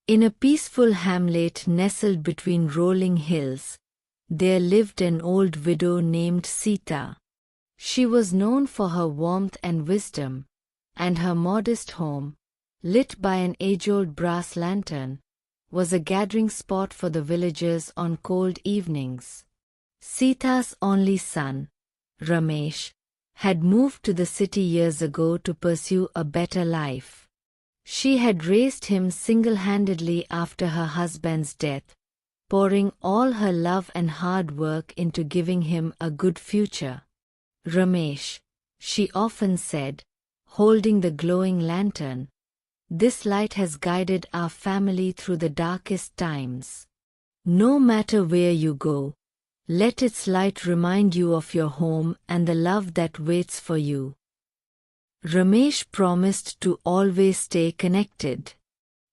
In a peaceful hamlet nestled between rolling hills, there lived an old widow named Sita. She was known for her warmth and wisdom, and her modest home, lit by an age-old brass lantern, was a gathering spot for the villagers on cold evenings. Sita's only son, Ramesh, had moved to the city years ago to pursue a better life. She had raised him single-handedly after her husband's death, pouring all her love and hard work into giving him a good future. Ramesh, she often said, holding the glowing lantern, this light has guided our family through the darkest times. No matter where you go, let its light remind you of your home and the love that waits for you. Ramesh promised to always stay connected.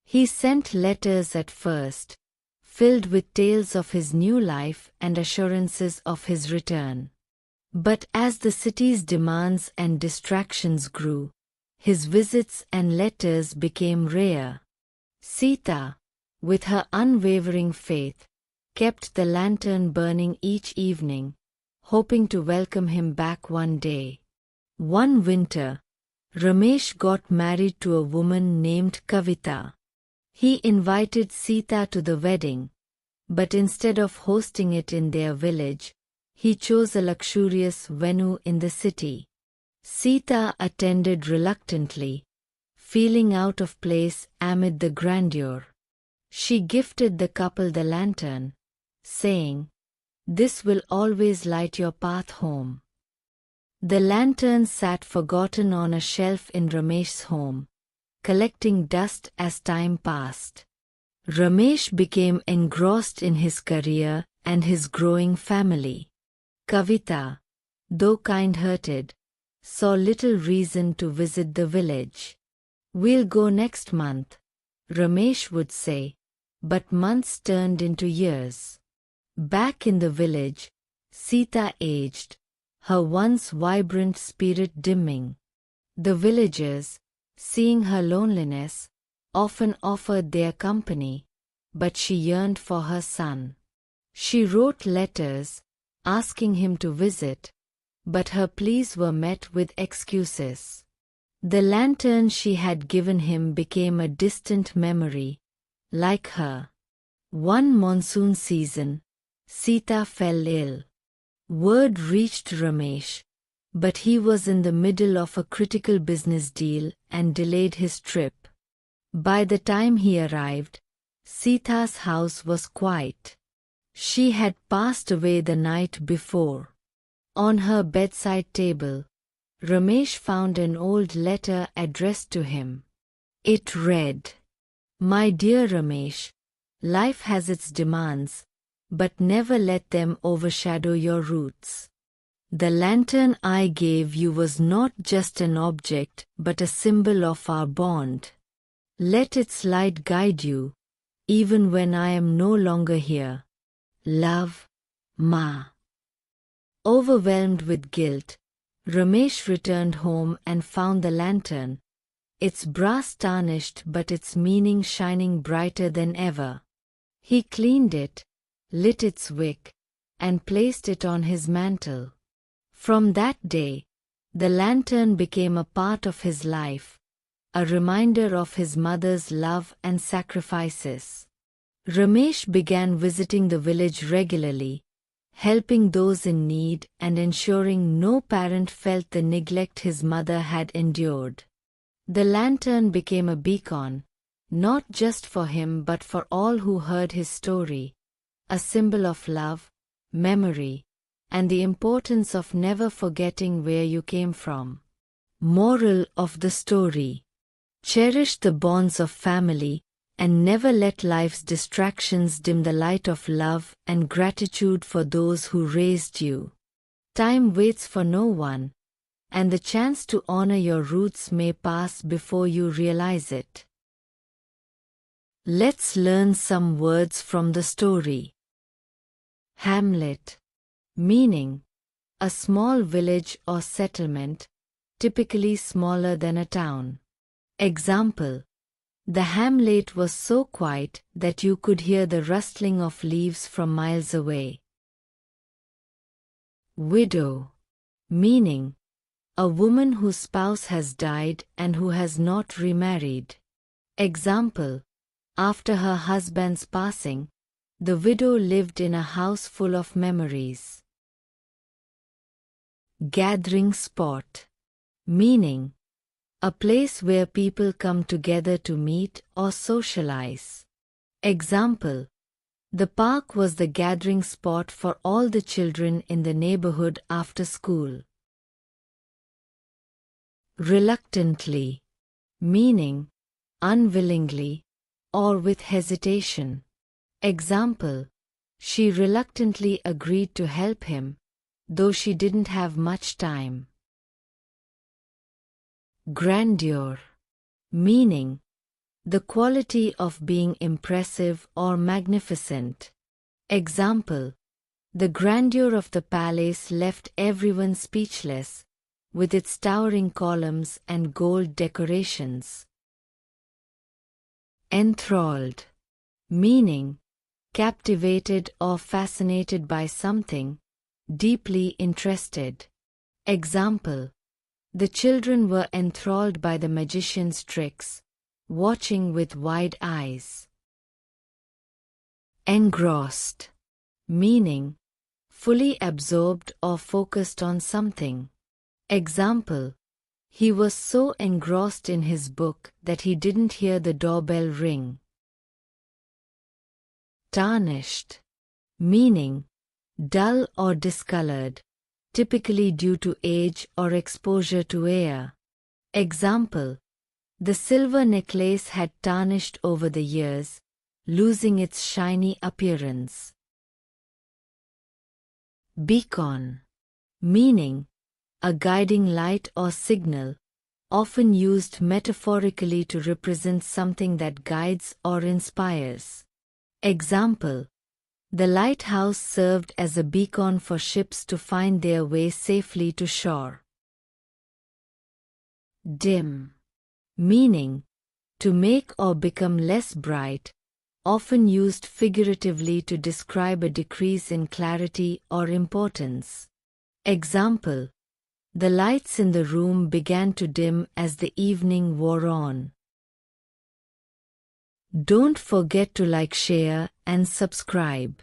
He sent letters at first, filled with tales of his new life and assurances of his return. But as the city's demands and distractions grew, his visits and letters became rare. Sita, with her unwavering faith, kept the lantern burning each evening, hoping to welcome him back one day. One winter, Ramesh got married to a woman named Kavita. He invited Sita to the wedding, but instead of hosting it in their village, he chose a luxurious venue in the city. Sita attended reluctantly, feeling out of place amid the grandeur. She gifted the couple the lantern, saying, "This will always light your path home." The lantern sat forgotten on a shelf in Ramesh's home, collecting dust as time passed. Ramesh became engrossed in his career and his growing family. Kavita, though kind-hearted, saw little reason to visit the village. "We'll go next month," Ramesh would say, but months turned into years. Back in the village, Sita aged, her once vibrant spirit dimming. The villagers, seeing her loneliness, often offered their company, but she yearned for her son. She wrote letters, asking him to visit, but her pleas were met with excuses. The lantern she had given him became a distant memory, like her. One monsoon season, Sita fell ill. Word reached Ramesh, but he was in the middle of a critical business deal and delayed his trip. By the time he arrived, Sita's house was quiet. She had passed away the night before. On her bedside table, Ramesh found an old letter addressed to him. It read, "My dear Ramesh, life has its demands, but never let them overshadow your roots. The lantern I gave you was not just an object but a symbol of our bond. Let its light guide you, even when I am no longer here. Love, Ma." Overwhelmed with guilt, Ramesh returned home and found the lantern, its brass tarnished but its meaning shining brighter than ever. He cleaned it, lit its wick, and placed it on his mantle. From that day, the lantern became a part of his life, a reminder of his mother's love and sacrifices. Ramesh began visiting the village regularly, helping those in need and ensuring no parent felt the neglect his mother had endured. The lantern became a beacon, not just for him but for all who heard his story, a symbol of love, memory, and the importance of never forgetting where you came from. Moral of the story: cherish the bonds of family, and never let life's distractions dim the light of love and gratitude for those who raised you. Time waits for no one, and the chance to honor your roots may pass before you realize it. Let's learn some words from the story. Hamlet. Meaning: a small village or settlement, typically smaller than a town. Example: the hamlet was so quiet that you could hear the rustling of leaves from miles away. Widow, meaning a woman whose spouse has died and who has not remarried. Example: after her husband's passing, the widow lived in a house full of memories. Gathering spot, meaning a place where people come together to meet or socialize. Example: the park was the gathering spot for all the children in the neighborhood after school. Reluctantly, meaning unwillingly or with hesitation. Example: she reluctantly agreed to help him, though she didn't have much time. Grandeur, meaning the quality of being impressive or magnificent. Example: the grandeur of the palace left everyone speechless, with its towering columns and gold decorations. Enthralled, meaning captivated or fascinated by something, deeply interested. Example: the children were enthralled by the magician's tricks, watching with wide eyes. Engrossed, meaning fully absorbed or focused on something. Example: he was so engrossed in his book that he didn't hear the doorbell ring. Tarnished, meaning dull or discolored, typically due to age or exposure to air. Example: the silver necklace had tarnished over the years, losing its shiny appearance. Beacon, meaning a guiding light or signal, often used metaphorically to represent something that guides or inspires. Example: the lighthouse served as a beacon for ships to find their way safely to shore. Dim, meaning to make or become less bright, often used figuratively to describe a decrease in clarity or importance. Example: the lights in the room began to dim as the evening wore on. Don't forget to like, share, and subscribe.